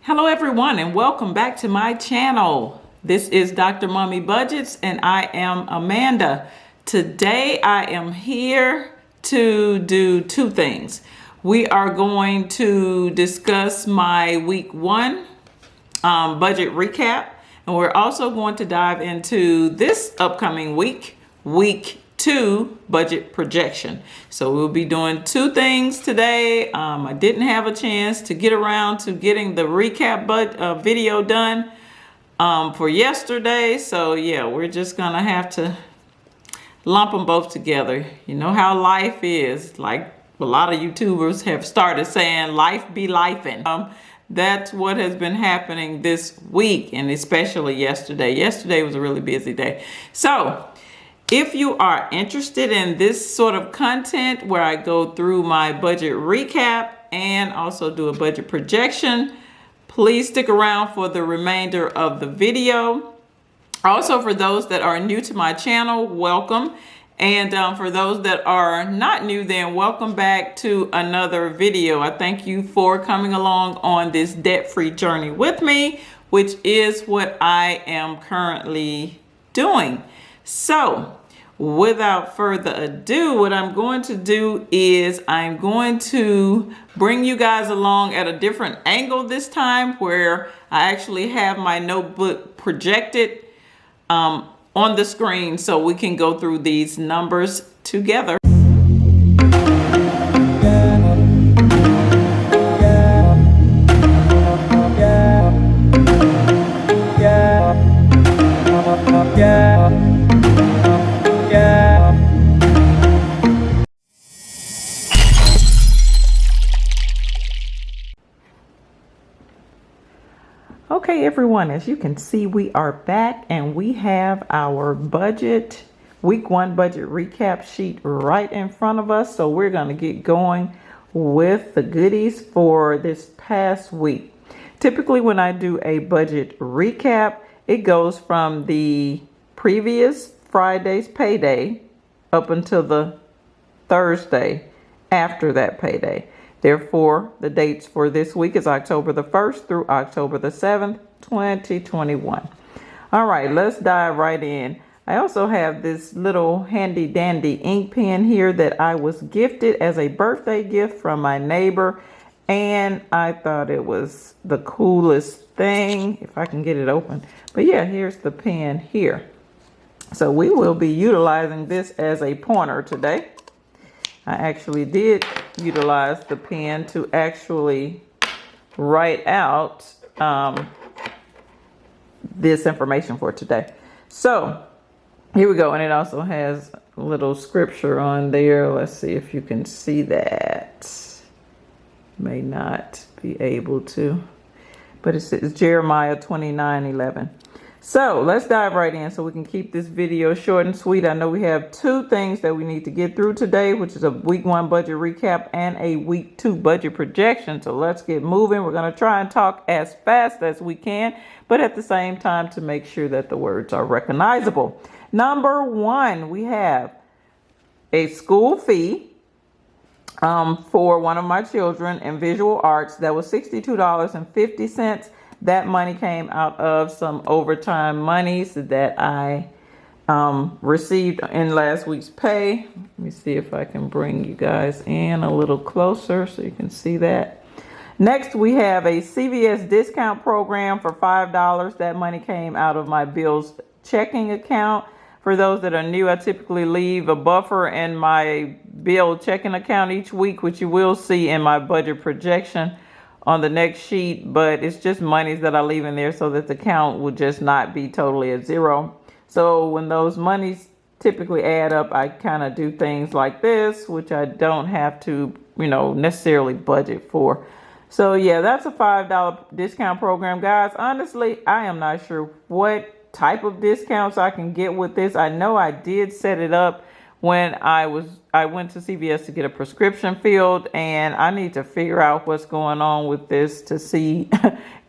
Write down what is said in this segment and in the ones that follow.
Hello everyone and welcome back to my channel. This is Dr. Mommy Budgets and I am Amanda. Today I am here to do two things. We are going to discuss my week one budget recap, and we're also going to dive into this upcoming week, week two budget projection. So we'll be doing two things today. I didn't have a chance to get around to getting the recap video done for yesterday. So yeah, we're just gonna have to lump them both together. You know how life is. Like a lot of YouTubers have started saying, life be lifing. That's what has been happening this week, and especially yesterday. Yesterday was a really busy day. So if you are interested in this sort of content where I go through my budget recap and also do a budget projection, please stick around for the remainder of the video. Also, for those that are new to my channel, welcome. And for those that are not new, then welcome back to another video. I thank you for coming along on this debt-free journey with me, which is what I am currently doing. So without further ado, what I'm going to do is I'm going to bring you guys along at a different angle this time, where I actually have my notebook projected on the screen so we can go through these numbers together. Okay, everyone, as you can see, we are back and we have our week one budget recap sheet right in front of us. So we're going to get going with the goodies for this past week. Typically, when I do a budget recap, it goes from the previous Friday's payday up until the Thursday after that payday. Therefore, the dates for this week is October the 1st through October the 7th, 2021. All right, let's dive right in. I also have this little handy dandy ink pen here that I was gifted as a birthday gift from my neighbor. And I thought it was the coolest thing, if I can get it open. But yeah, here's the pen here. So we will be utilizing this as a pointer today. I actually did utilize the pen to actually write out this information for today. So here we go. And it also has a little scripture on there. Let's see if you can see that. May not be able to, but it says Jeremiah 29:11. So let's dive right in so we can keep this video short and sweet. I know we have two things that we need to get through today, which is a week one budget recap and a week two budget projection. So let's get moving. We're going to try and talk as fast as we can, but at the same time to make sure that the words are recognizable. Number one, we have a school fee for one of my children in visual arts. That was $62.50. That money came out of some overtime monies that I received in last week's pay. Let me see if I can bring you guys in a little closer so you can see that. Next, we have a CVS discount program for $5. That money came out of my Bill's checking account. For those that are new, I typically leave a buffer in my bill checking account each week, which you will see in my budget projection on the next sheet, but it's just monies that I leave in there so that the account will just not be totally at zero. So when those monies typically add up, I kind of do things like this, which I don't have to, necessarily budget for. So yeah, that's a $5 discount program, guys. Honestly, I am not sure what type of discounts I can get with this. I know I did set it up when I went to CVS to get a prescription filled, and I need to figure out what's going on with this to see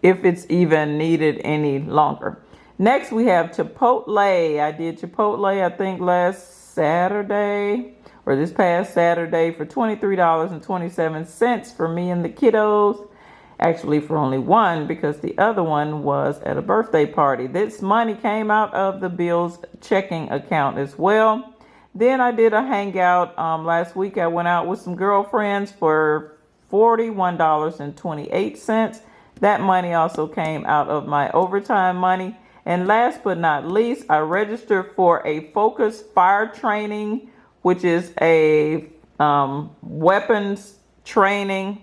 if it's even needed any longer. Next, we have Chipotle. I did Chipotle, I think last Saturday or this past Saturday for $23.27 for me and the kiddos. Actually, for only one, because the other one was at a birthday party. This money came out of the Bill's checking account as well. Then I did a hangout last week. I went out with some girlfriends for $41.28. That money also came out of my overtime money. And last but not least, I registered for a focus fire training, which is a weapons training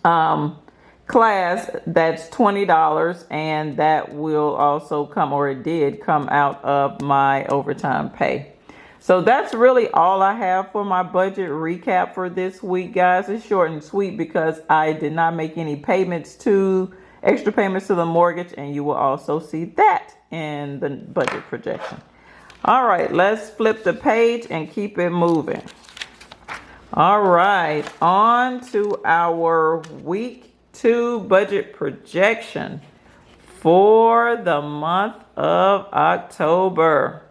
class. That's $20, and that will also come, or it did come, out of my overtime pay. So that's really all I have for my budget recap for this week, guys. It's short and sweet because I did not make any extra payments to the mortgage, and you will also see that in the budget projection. All right, let's flip the page and keep it moving. All right, on to our week 2 budget projection for the month of October.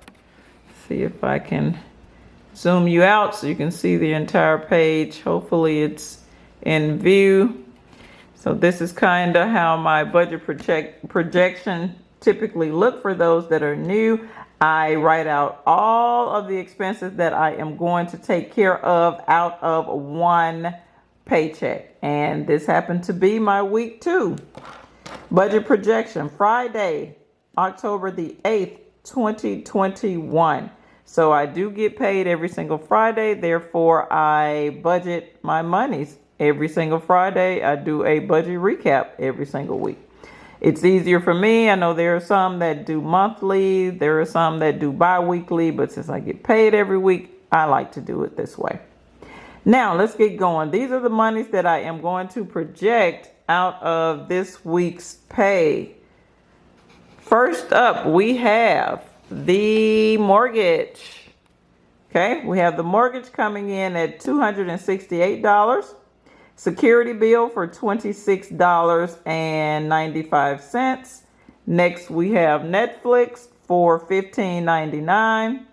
See if I can zoom you out so you can see the entire page. Hopefully it's in view. So this is kind of how my budget projection typically look for those that are new. I write out all of the expenses that I am going to take care of out of one paycheck. And this happened to be my week 2 budget projection, Friday, October the 8th, 2021. So I do get paid every single Friday. Therefore, I budget my monies every single Friday. I do a budget recap every single week. It's easier for me. I know there are some that do monthly. There are some that do bi-weekly. But since I get paid every week, I like to do it this way. Now, let's get going. These are the monies that I am going to project out of this week's pay. First up, we have the mortgage. Okay, we have the mortgage coming in at $268. Security bill for $26.95. Next, we have Netflix for $15.99.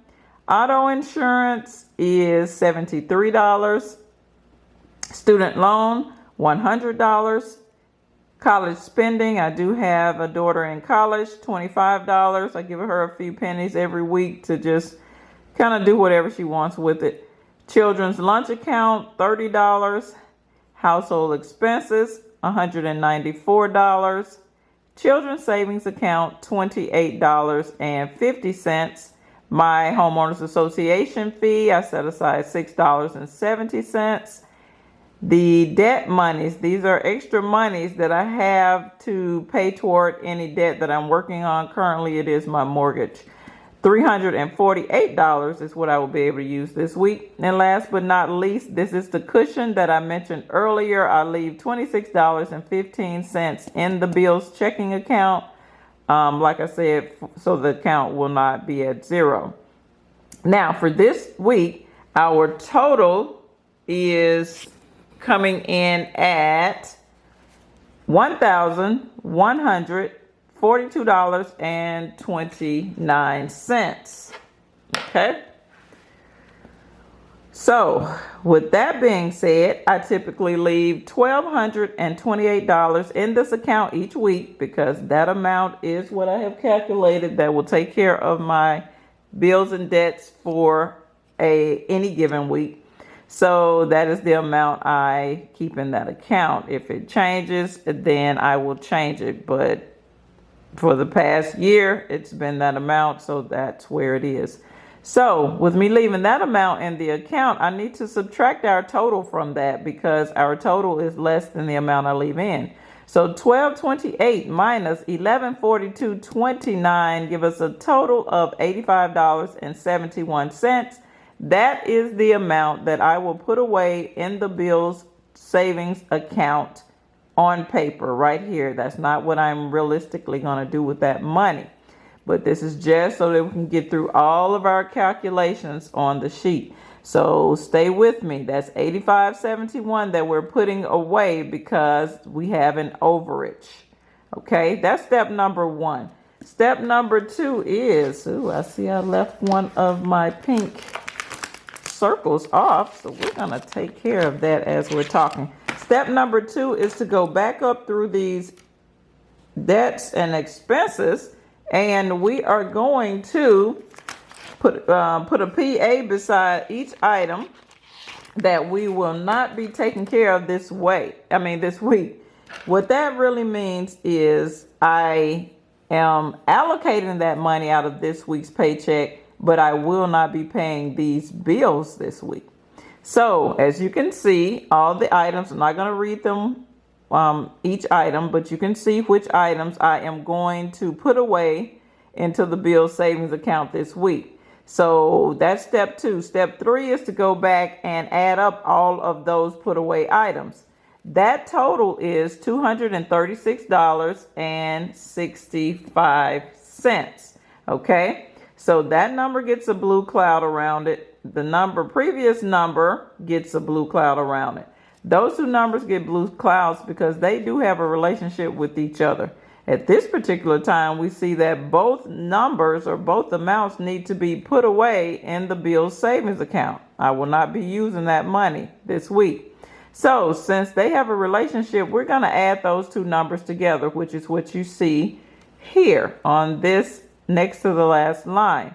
Auto insurance is $73. Student loan, $100. College spending, I do have a daughter in college, $25. I give her a few pennies every week to just kind of do whatever she wants with it. Children's lunch account, $30. Household expenses, $194. Children's savings account, $28.50. My homeowners association fee, I set aside $6.70. The debt monies, these are extra monies that I have to pay toward any debt that I'm working on. Currently, it is my mortgage. $348 is what I will be able to use this week. And last but not least, this is the cushion that I mentioned earlier. I leave $26.15 in the Bill's checking account. Like I said, so the account will not be at zero. Now, for this week, our total is coming in at $1,142.29. Okay. So with that being said, I typically leave $1,228 in this account each week because that amount is what I have calculated that will take care of my bills and debts for any given week. So that is the amount I keep in that account. If it changes, then I will change it. But for the past year, it's been that amount. So that's where it is. So with me leaving that amount in the account, I need to subtract our total from that because our total is less than the amount I leave in. So 1228 minus 1142.29 give us a total of $85.71. That is the amount that I will put away in the Bill's savings account on paper right here. That's not what I'm realistically going to do with that money. But this is just so that we can get through all of our calculations on the sheet. So stay with me. That's $85.71 that we're putting away because we have an overage. Okay, that's step number 1. Step number 2 is, I see I left one of my pink circles off, so we're going to take care of that as we're talking. step number 2 is to go back up through these debts and expenses, and we are going to put a PA beside each item that we will not be taking care of this week. What that really means is I am allocating that money out of this week's paycheck, but I will not be paying these bills this week. So as you can see, all the items, I'm not going to read them each item, but you can see which items I am going to put away into the bill savings account this week. So that's step 2. Step 3 is to go back and add up all of those put away items. That total is $236.65. Okay, so that number gets a blue cloud around it. The previous number gets a blue cloud around it. Those two numbers get blue clouds because they do have a relationship with each other. At this particular time, we see that both numbers or both amounts need to be put away in the bill savings account. I will not be using that money this week. So since they have a relationship, we're going to add those two numbers together, which is what you see here on this next to the last line.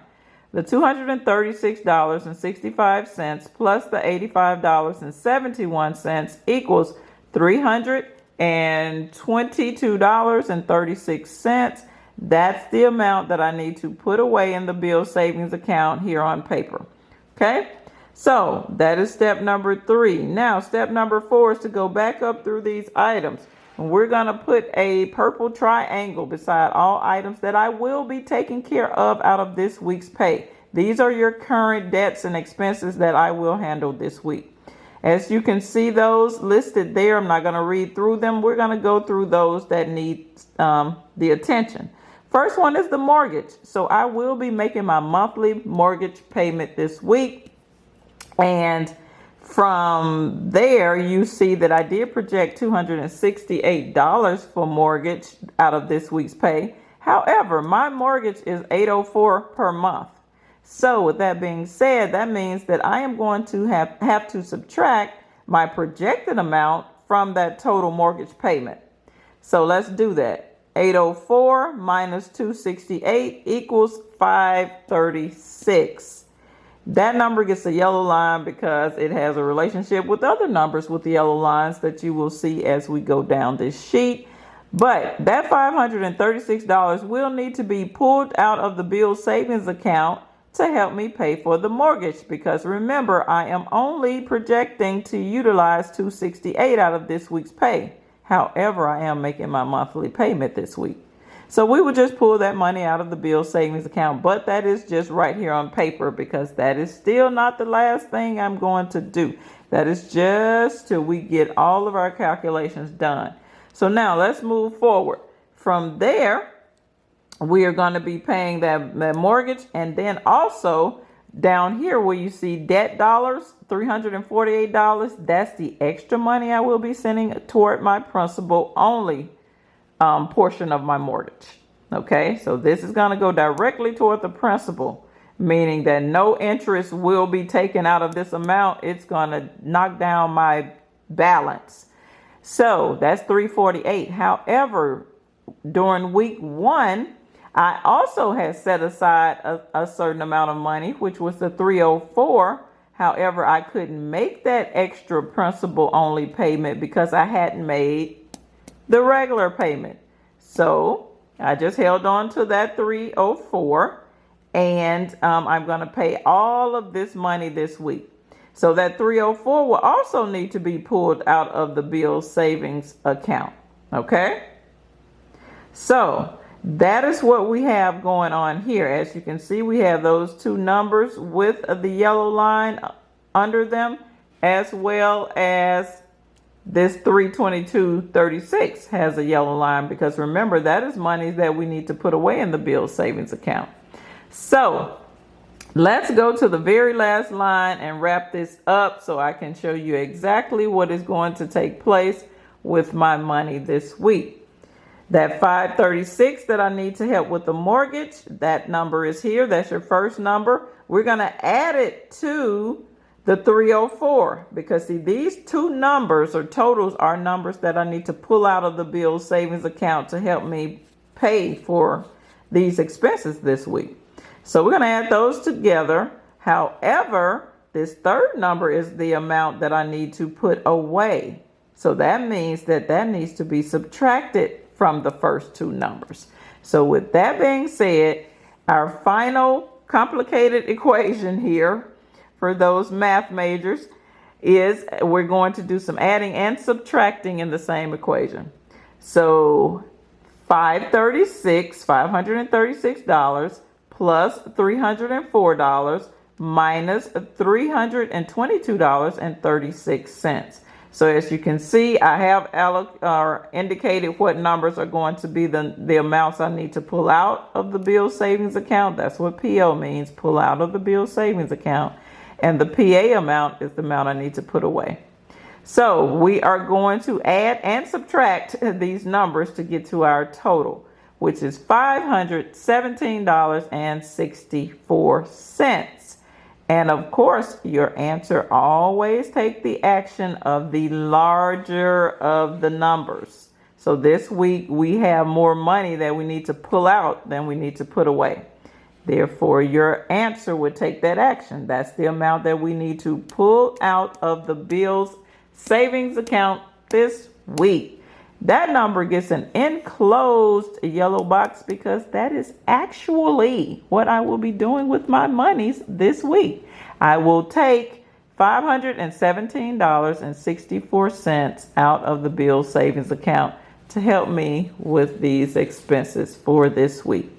The $236.65 plus the $85.71 equals $322.36. That's the amount that I need to put away in the bill savings account here on paper. Okay, so that is step number 3. Now, step number 4 is to go back up through these items. And we're going to put a purple triangle beside all items that I will be taking care of out of this week's pay. These are your current debts and expenses that I will handle this week. As you can see those listed there, I'm not going to read through them. We're going to go through those that need the attention. First one is the mortgage. So I will be making my monthly mortgage payment this week. And from there, you see that I did project $268 for mortgage out of this week's pay. However, my mortgage is $804 per month. So with that being said, that means that I am going to have to subtract my projected amount from that total mortgage payment. So let's do that. 804 minus 268 equals 536. That number gets a yellow line because it has a relationship with other numbers with the yellow lines that you will see as we go down this sheet. But that $536 will need to be pulled out of the bill savings account to help me pay for the mortgage, because remember, I am only projecting to utilize $268 out of this week's pay. However, I am making my monthly payment this week. So we will just pull that money out of the bill savings account, but that is just right here on paper because that is still not the last thing I'm going to do. That is just till we get all of our calculations done. So now let's move forward. From there, we are going to be paying that mortgage, and then also down here where you see debt dollars, $348, that's the extra money I will be sending toward my principal only portion of my mortgage. Okay, so this is going to go directly toward the principal, meaning that no interest will be taken out of this amount. It's going to knock down my balance. So that's $348. However, during week 1, I also had set aside a certain amount of money, which was the $304. However, I couldn't make that extra principal only payment because I hadn't made the regular payment. So I just held on to that $304, and I'm going to pay all of this money this week. So that $304 will also need to be pulled out of the bill savings account. Okay, so that is what we have going on here. As you can see, we have those two numbers with the yellow line under them, as well as this $322.36 has a yellow line, because remember, that is money that we need to put away in the bill savings account. So let's go to the very last line and wrap this up so I can show you exactly what is going to take place with my money this week. That $536 that I need to help with the mortgage, that number is here. That's your first number. We're going to add it to the 304, because see, these two numbers or totals are numbers that I need to pull out of the bill savings account to help me pay for these expenses this week. So we're going to add those together. However, this third number is the amount that I need to put away. So that means that needs to be subtracted from the first two numbers. So with that being said, our final complicated equation here for those math majors is we're going to do some adding and subtracting in the same equation. So $536 plus $304 minus $322.36. So as you can see, I have indicated what numbers are going to be the amounts I need to pull out of the bill savings account. That's what PO means, pull out of the bill savings account. And the PA amount is the amount I need to put away. So we are going to add and subtract these numbers to get to our total, which is $517.64. And of course, your answer always take the action of the larger of the numbers. So this week we have more money that we need to pull out than we need to put away. Therefore, your answer would take that action. That's the amount that we need to pull out of the bills savings account this week. That number gets an enclosed yellow box because that is actually what I will be doing with my monies this week. I will take $517.64 out of the bill savings account to help me with these expenses for this week.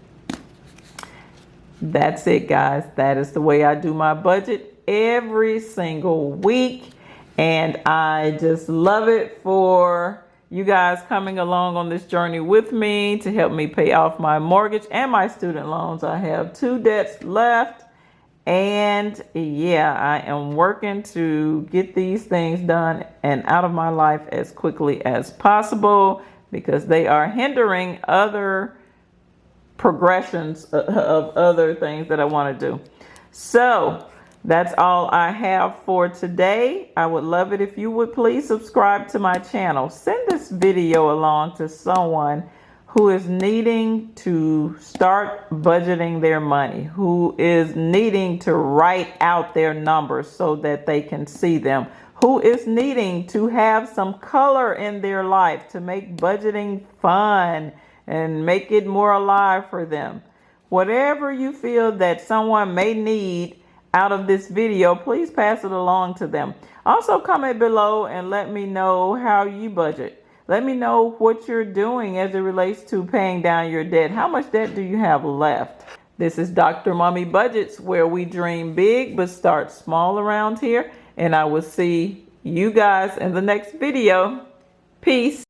That's it, guys. That is the way I do my budget every single week. And I just love it for you guys coming along on this journey with me to help me pay off my mortgage and my student loans. I have 2 debts left. And yeah, I am working to get these things done and out of my life as quickly as possible because they are hindering other progressions of other things that I want to do. So that's all I have for today. I would love it if you would please subscribe to my channel. Send this video along to someone who is needing to start budgeting their money, who is needing to write out their numbers so that they can see them, who is needing to have some color in their life to make budgeting fun and make it more alive for them. Whatever you feel that someone may need out of this video, please pass it along to them. Also comment below and let me know how you budget. Let me know what you're doing as it relates to paying down your debt. How much debt do you have left? This is Dr. Mommy Budgets, where we dream big but start small around here. And I will see you guys in the next video. Peace.